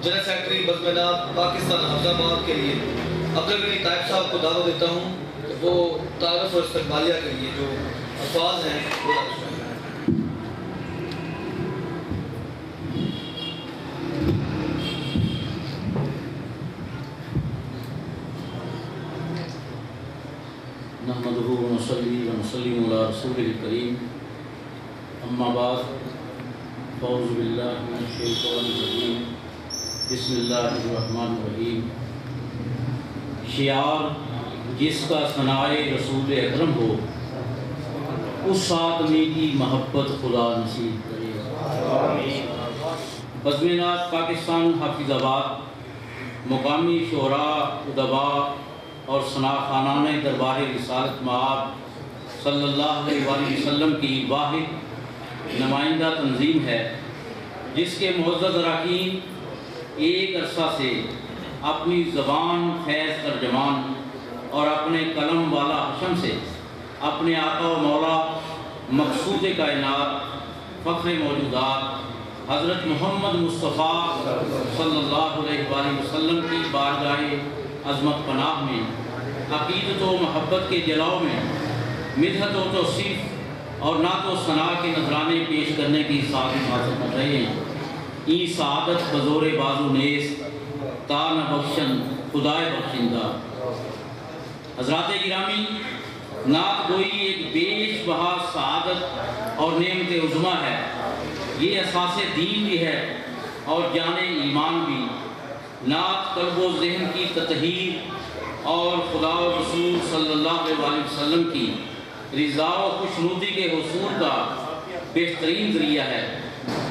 General secretary بزمینات Pakistan حفظ آباد کے لیے عبدل غنی طائب صاحب کو دعوت دیتا ہوں کہ وہ تعارف اور استقبالیہ کے لیے جو الفاظ ہیں وہ درج کریں۔ نحمده ونصلي ونسلم على رسوله الكريم اما بعد فاعوذ بالله من الشیطان الرجیم بسم اللہ الرحمن الرحیم۔ شعار جس کا ثنائے رسول اکرم ہو اس آدمی کی محبت خدا نصیب کرے۔ بزمینات پاکستان حافظ آباد مقامی شعراء، ادباء اور ثناءخوانان دربار رسالت مآب صلی اللہ علیہ وآلہ وسلم کی واحد نمائندہ تنظیم ہے، جس کے معزز اراکین ایک عرصہ سے اپنی زبان فیض ترجمان اور اپنے قلم والا حشم سے اپنے آقا و مولا مقصود کائنات فخر موجودات حضرت محمد مصطفیٰ صلی اللہ علیہ وآلہ وسلم کی بارگاہ عظمت پناہ میں عقیدت و محبت کے جلاؤ میں مدحت و توصیف اور نعت و ثناء کے نذرانے پیش کرنے کی سعادت حاصل کر رہے ہیں۔ ای سعادت بزور بازو نیست تا نہ بخشن خدائے بخشندہ۔ حضرات گرامی، نعت گوئی ایک بیش بہا سعادت اور نعمت عظمیٰ ہے۔ یہ اساس دین بھی ہے اور جان ایمان بھی۔ نعت قلب و ذہن کی تطہیر اور خدا و رسول صلی اللہ علیہ وآلہ وسلم کی رضا و خوشنودی کے حصول کا بہترین ذریعہ ہے۔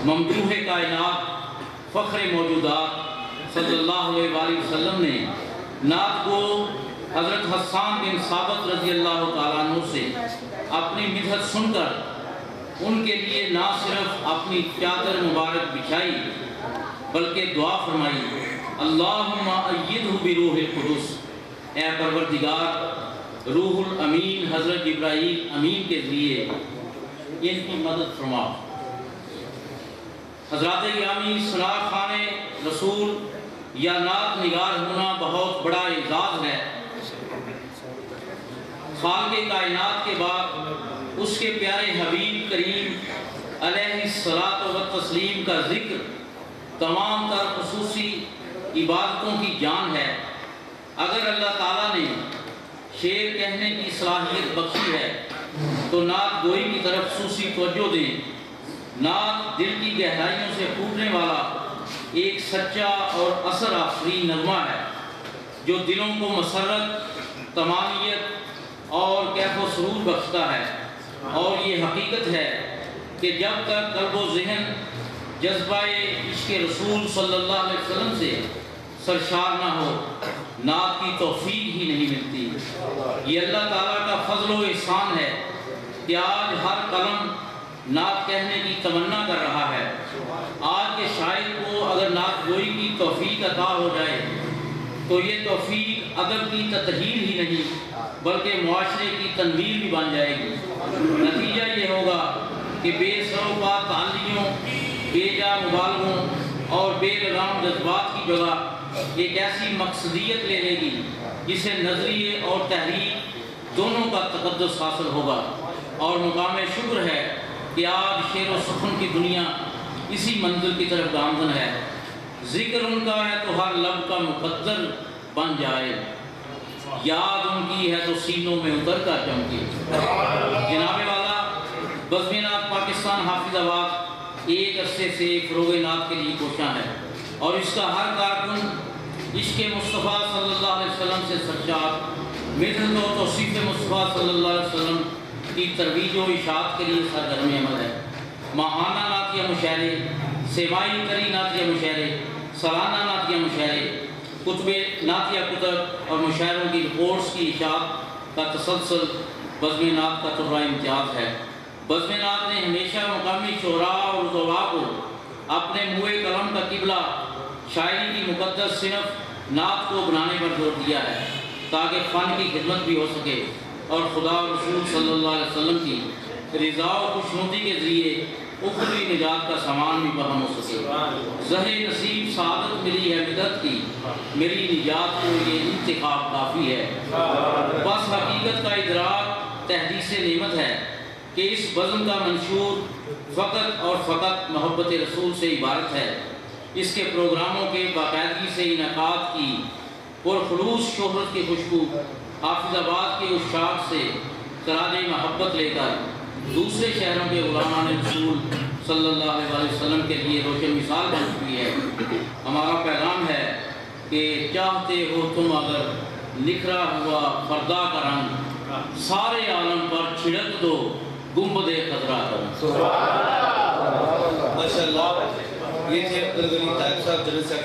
ممدوح کائنات فخر موجودات صلی اللہ علیہ وآلہ وسلم نے نعت کو حضرت حسان بن ثابت رضی اللہ تعالیٰ عنہ سے اپنی مدحت سن کر ان کے لیے نہ صرف اپنی چادر مبارک بچھائی بلکہ دعا فرمائی، اللہم ایدہ بروح القدس، اے پروردگار روح الامین حضرت جبرائیل امین کے ذریعے ان کی مدد فرما۔ حضرات گرامی، ثناء خوان رسول یا نعت نگار ہونا بہت بڑا اعزاز ہے۔ خالق کائنات کے بعد اس کے پیارے حبیب کریم علیہ الصلاۃ والتسلیم کا ذکر تمام تر خصوصی عبادتوں کی جان ہے۔ اگر اللہ تعالیٰ نے شعر کہنے کی صلاحیت بخشی ہے تو نعت گوئی کی طرف خصوصی توجہ دیں۔ نعت دل کی گہرائیوں سے پھوٹنے والا ایک سچا اور اثر آفرین نغمہ ہے جو دلوں کو مسرت، طمانینت اور کیف و سرور بخشتا ہے۔ اور یہ حقیقت ہے کہ جب تک قلب و ذہن جذبہ عشق رسول صلی اللہ علیہ وسلم سے سرشار نہ ہو، نعت کی توفیق ہی نہیں ملتی۔ یہ اللہ تعالیٰ کا فضل و احسان ہے کہ آج ہر قلم نعت کہنے کی تمنا کر رہا ہے۔ آج کے شاعر کو اگر نعت گوئی کی توفیق عطا ہو جائے تو یہ توفیق ادب کی تطہیر ہی نہیں بلکہ معاشرے کی تنویر بھی بن جائے گی۔ نتیجہ یہ ہوگا کہ بے سروپا تعلیوں، بے جا مبالغوں اور بے لگام جذبات کی جگہ ایک ایسی مقصدیت لے لے گی جسے نظریے اور تحریک دونوں کا تقدس حاصل ہوگا۔ اور مقام شکر ہے کہ آج شعر و سخن کی دنیا اسی منزل کی طرف گامزن ہے۔ ذکر ان کا ہے تو ہر لب کا مقدر بن جائے، یاد ان کی ہے تو سینوں میں اتر کر چمکے۔ جناب والا، بزمینات پاکستان حافظ آباد ایک عرصے سے فروغ نعت کے لیے کوشاں ہے اور اس کا ہر کارکن عشق مصطفیٰ صلی اللہ علیہ وسلم سے سرشار مدحت و توصیف مصطفیٰ صلی اللہ علیہ وسلم کی ترویج و اشاعت کے لیے سرگرم عمل ہے۔ ماہانہ نعتیہ مشاعرے، سیمائی کری نعتیہ مشاعرے، سالانہ نعتیہ مشاعرے، کتب نعتیہ کتب اور مشاعروں کی رپورٹس کی اشاعت کا تسلسل بزم نعت کا طرح امتیاز ہے۔ بزم نعت نے ہمیشہ مقامی شعراء اور ادباء کو اپنے موئے قلم کا قبلہ شاعری کی مقدس صنف نعت کو بنانے پر زور دیا ہے تاکہ فن کی خدمت بھی ہو سکے اور خدا و رسول صلی اللہ علیہ وسلم کی رضا و خوشنودی کے ذریعے اخروی نجات کا سامان بھی فراہم ہو سکے۔ زہر نصیب سعادت ملی حضرت کی میری نجات کو یہ انتخاب کافی ہے۔ بس حقیقت کا ادراک تحدیث نعمت ہے کہ اس بزم کا منشور فقط اور فقط محبت رسول سے عبارت ہے۔ اس کے پروگراموں کے باقاعدگی سے انعقاد کی پرخلوص شہرت کی خوشبو حافظ آباد کے اشاق سے خراج محبت لے کر دوسرے شہروں کے غلامان رسول صلی اللہ علیہ وسلم کے لیے روشن مثال بن چکی ہے۔ ہمارا پیغام ہے کہ چاہتے ہو تم اگر نکھرا ہوا فردا کا رنگ، سارے عالم پر چھڑک دو گنبد خضرا کا۔ ماشاء اللہ، یہ تھے عبدالغنی طائب صاحب جنرل سیکرٹری